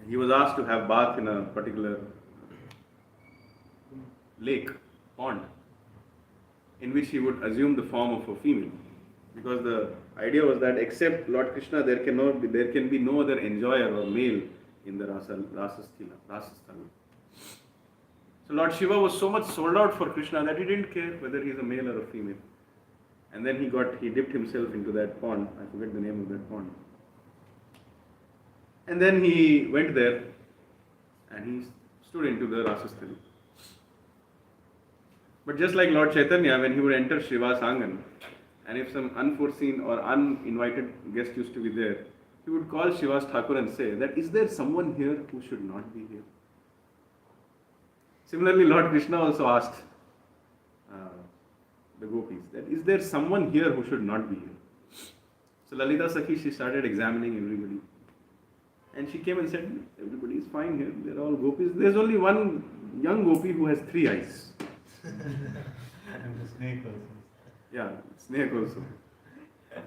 he was asked to have bath in a particular lake, pond, in which he would assume the form of a female. Because the idea was that except Lord Krishna, there can be no other enjoyer or male in the Rasasthala. So Lord Shiva was so much sold out for Krishna that he didn't care whether he's a male or a female. And then he dipped himself into that pond. I forget the name of that pond. And then he went there and he stood into the Rasasthala. But just like Lord Chaitanya, when he would enter Shiva's Angan, and if some unforeseen or uninvited guest used to be there, he would call Shiva's Thakur and say that, is there someone here who should not be here? Similarly, Lord Krishna also asked the gopis that, is there someone here who should not be here? So Lalita Sakhi, she started examining everybody. And she came and said, everybody is fine here, they're all gopis. There's only one young gopi who has 3 eyes. And the snake also. Yeah, snake also.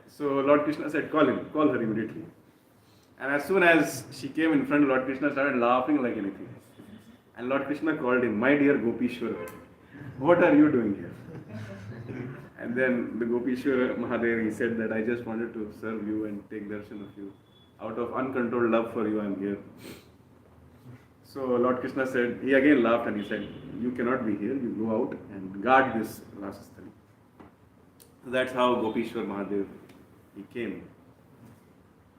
So Lord Krishna said, call her immediately. And as soon as she came in front, Lord Krishna started laughing like anything. And Lord Krishna called him, my dear Gopishwara, what are you doing here? And then the Gopishwara Mahadev, he said that I just wanted to serve you and take darshan of you. Out of uncontrolled love for you, I am here. So Lord Krishna said, he again laughed and he said, you cannot be here, you go out and guard this Rasasthala. So that's how Gopishwar Mahadev, he came.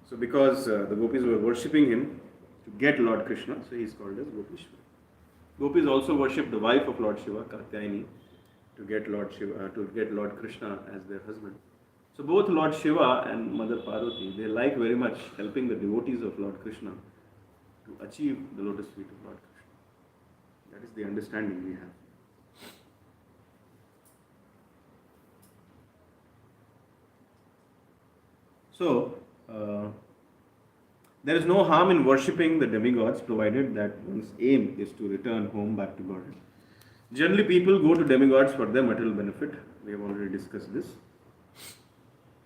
So because the gopis were worshipping him to get Lord Krishna, so he is called as Gopishwar. Gopis also worshipped the wife of Lord Shiva, Katyayani, to get Lord Krishna as their husband. So both Lord Shiva and Mother Parvati, they like very much helping the devotees of Lord Krishna to achieve the lotus feet of Lord Krishna. That is the understanding we have. So, there is no harm in worshipping the demigods, provided that one's aim is to return home back to God. Generally, people go to demigods for their material benefit. We have already discussed this.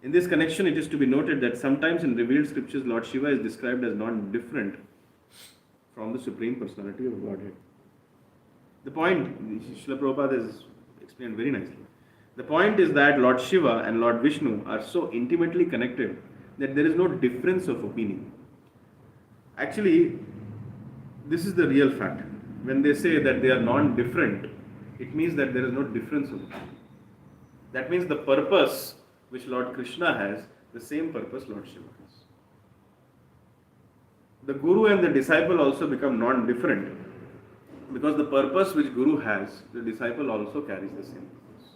In this connection, it is to be noted that sometimes in revealed scriptures, Lord Shiva is described as not different from the Supreme Personality of Godhead. The point, Srila Prabhupada has explained very nicely. The point is that Lord Shiva and Lord Vishnu are so intimately connected that there is no difference of opinion. Actually, this is the real fact. When they say that they are non-different, it means that there is no difference of opinion. That means the purpose which Lord Krishna has, the same purpose Lord Shiva has. The Guru and the disciple also become non-different because the purpose which Guru has, the disciple also carries the same purpose.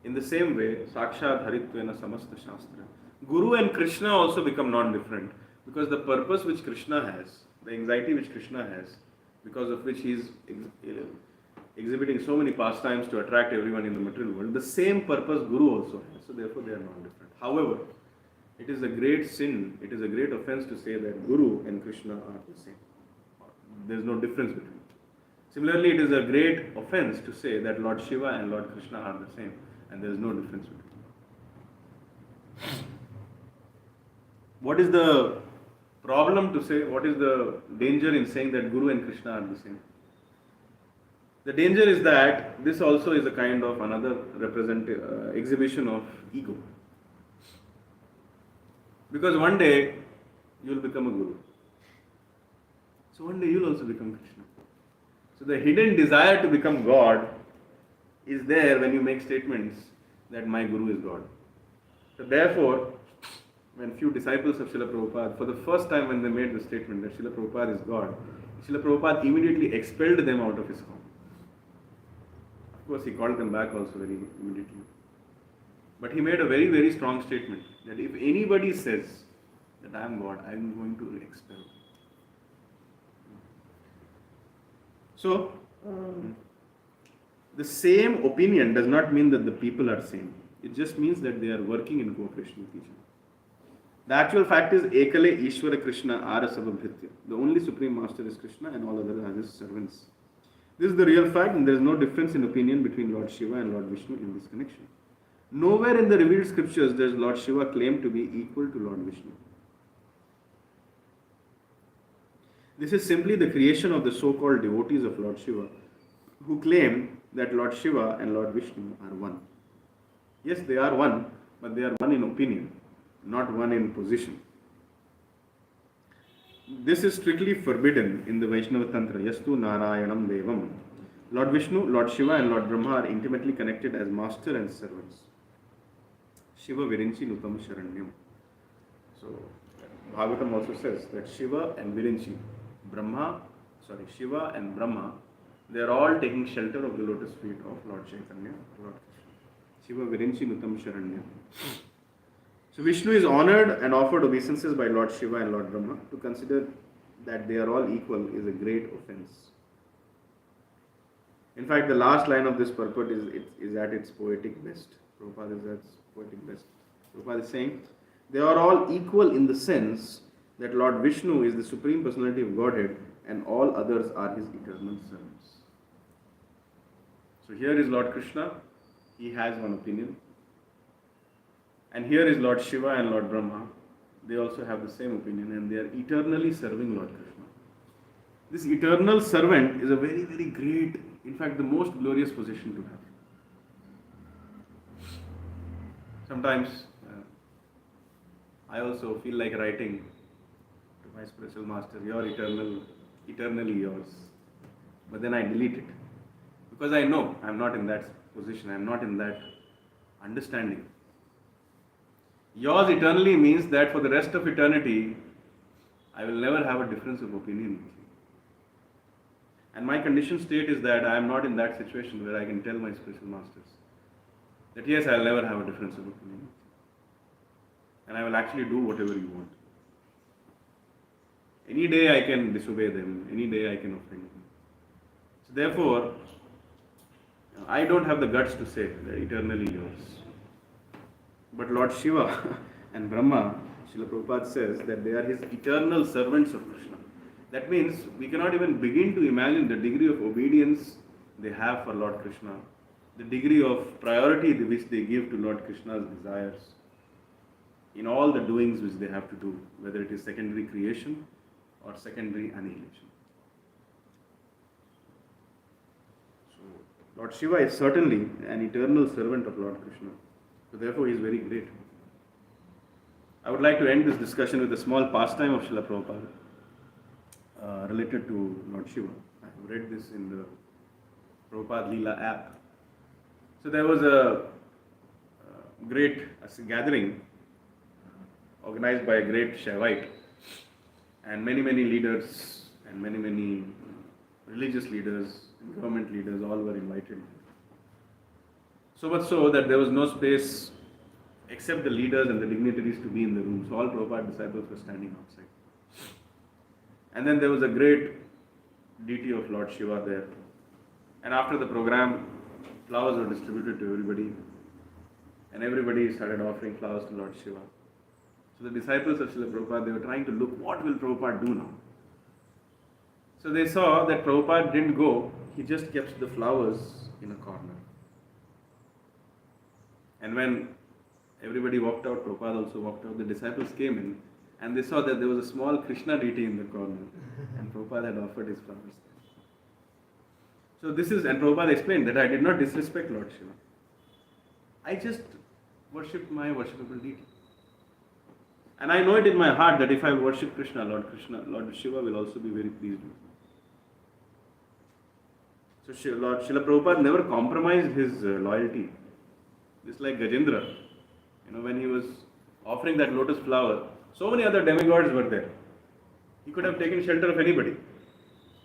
In the same way, Sakshat Haritvena Samasta Shastra, Guru and Krishna also become non-different because the purpose which Krishna has, the anxiety which Krishna has, because of which he is exhibiting so many pastimes to attract everyone in the material world, the same purpose Guru also has. So therefore they are non-different. However, it is a great sin, it is a great offense to say that Guru and Krishna are the same. There is no difference between them. Similarly, it is a great offense to say that Lord Shiva and Lord Krishna are the same and there is no difference between them. What is the problem to say, what is the danger in saying that Guru and Krishna are the same? The danger is that this also is a kind of another exhibition of ego. Because one day you will become a Guru. So one day you will also become Krishna. So the hidden desire to become God is there when you make statements that my Guru is God. So therefore, when few disciples of Srila Prabhupada, for the first time when they made the statement that Srila Prabhupada is God, Srila Prabhupada immediately expelled them out of his home. Of course, he called them back also very immediately. But he made a very, very strong statement that if anybody says that I am God, I am going to expel them. So, the same opinion does not mean that the people are same. It just means that they are working in cooperation with each other. The actual fact is, Ekale Ishvara Krishna Arasava Bhritya. The only Supreme Master is Krishna and all others are his servants. This is the real fact, and there is no difference in opinion between Lord Shiva and Lord Vishnu in this connection. Nowhere in the revealed scriptures does Lord Shiva claim to be equal to Lord Vishnu. This is simply the creation of the so-called devotees of Lord Shiva, who claim that Lord Shiva and Lord Vishnu are one. Yes, they are one, but they are one in opinion, not one in position. This is strictly forbidden in the Vaishnava Tantra. Yastu Narayanam Devam. Lord Vishnu, Lord Shiva and Lord Brahma are intimately connected as master and servants. Shiva Virinchi Nutam Sharanyam. So, Bhagavatam also says that Shiva and Virinchi, Shiva and Brahma, they are all taking shelter of the lotus feet of Lord Chaitanya, Lord Krishna. Shiva Virinchi Nutam Sharanyam. So Vishnu is honored and offered obeisances by Lord Shiva and Lord Brahma. To consider that they are all equal is a great offense. In fact, the last line of this purport is at its poetic best. Prabhupada is at its poetic best. Prabhupada is saying, they are all equal in the sense that Lord Vishnu is the Supreme Personality of Godhead and all others are his eternal servants. So here is Lord Krishna, he has one opinion. And here is Lord Shiva and Lord Brahma, they also have the same opinion and they are eternally serving Lord Krishna. This eternal servant is a very, very great, in fact the most glorious position to have. Sometimes I also feel like writing to my spiritual master, "You're eternally yours." But then I delete it. Because I know I'm not in that position, I'm not in that understanding. Yours eternally means that for the rest of eternity, I will never have a difference of opinion with you. And my conditioned state is that I am not in that situation where I can tell my spiritual masters that yes, I'll never have a difference of opinion with you. And I will actually do whatever you want. Any day I can disobey them, any day I can offend them. So therefore, I don't have the guts to say they're eternally yours. But Lord Shiva and Brahma, Srila Prabhupada says that they are his eternal servants of Krishna. That means we cannot even begin to imagine the degree of obedience they have for Lord Krishna, the degree of priority which they give to Lord Krishna's desires in all the doings which they have to do, whether it is secondary creation or secondary annihilation. So, Lord Shiva is certainly an eternal servant of Lord Krishna. So therefore he is very great. I would like to end this discussion with a small pastime of Srila Prabhupada related to Lord Shiva. I have read this in the Prabhupada Leela app. So there was a great gathering organized by a great Shaivite, and many leaders and many religious leaders and government leaders all were invited. So much so that there was no space except the leaders and the dignitaries to be in the room. So all Prabhupada disciples were standing outside. And then there was a great deity of Lord Shiva there. And after the program, flowers were distributed to everybody. And everybody started offering flowers to Lord Shiva. So the disciples of Srila Prabhupada, they were trying to look, what will Prabhupada do now? So they saw that Prabhupada didn't go, he just kept the flowers in a corner. And when everybody walked out, Prabhupada also walked out, the disciples came in and they saw that there was a small Krishna deity in the corner and Prabhupada had offered his flowers there. So this is, and Prabhupada explained that I did not disrespect Lord Shiva. I just worshipped my worshipable deity. And I know it in my heart that if I worship Krishna, Lord Shiva will also be very pleased with me. So Lord Srila Prabhupada never compromised his loyalty. Just like Gajendra, when he was offering that lotus flower, so many other demigods were there. He could have taken shelter of anybody.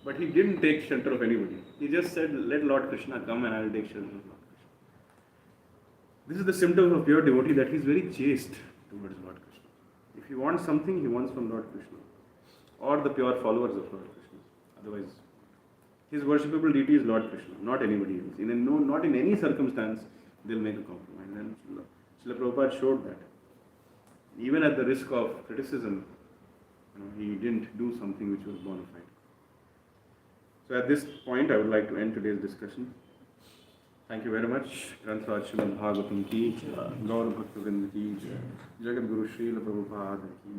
But he didn't take shelter of anybody. He just said, let Lord Krishna come and I will take shelter of Lord Krishna. This is the symptom of pure devotee, that he is very chaste towards Lord Krishna. If he wants something, he wants from Lord Krishna or the pure followers of Lord Krishna. Otherwise, his worshipable deity is Lord Krishna, not anybody else. Not in any circumstance they'll make a compromise. And Srila Prabhupada showed that. Even at the risk of criticism, he didn't do something which was bona fide. So at this point, I would like to end today's discussion. Thank you very much. Granthra Srimad Bhagavatam ki, Gaura Bhakta Vrinda ki, Jagat Guru Srila Prabhupada ki.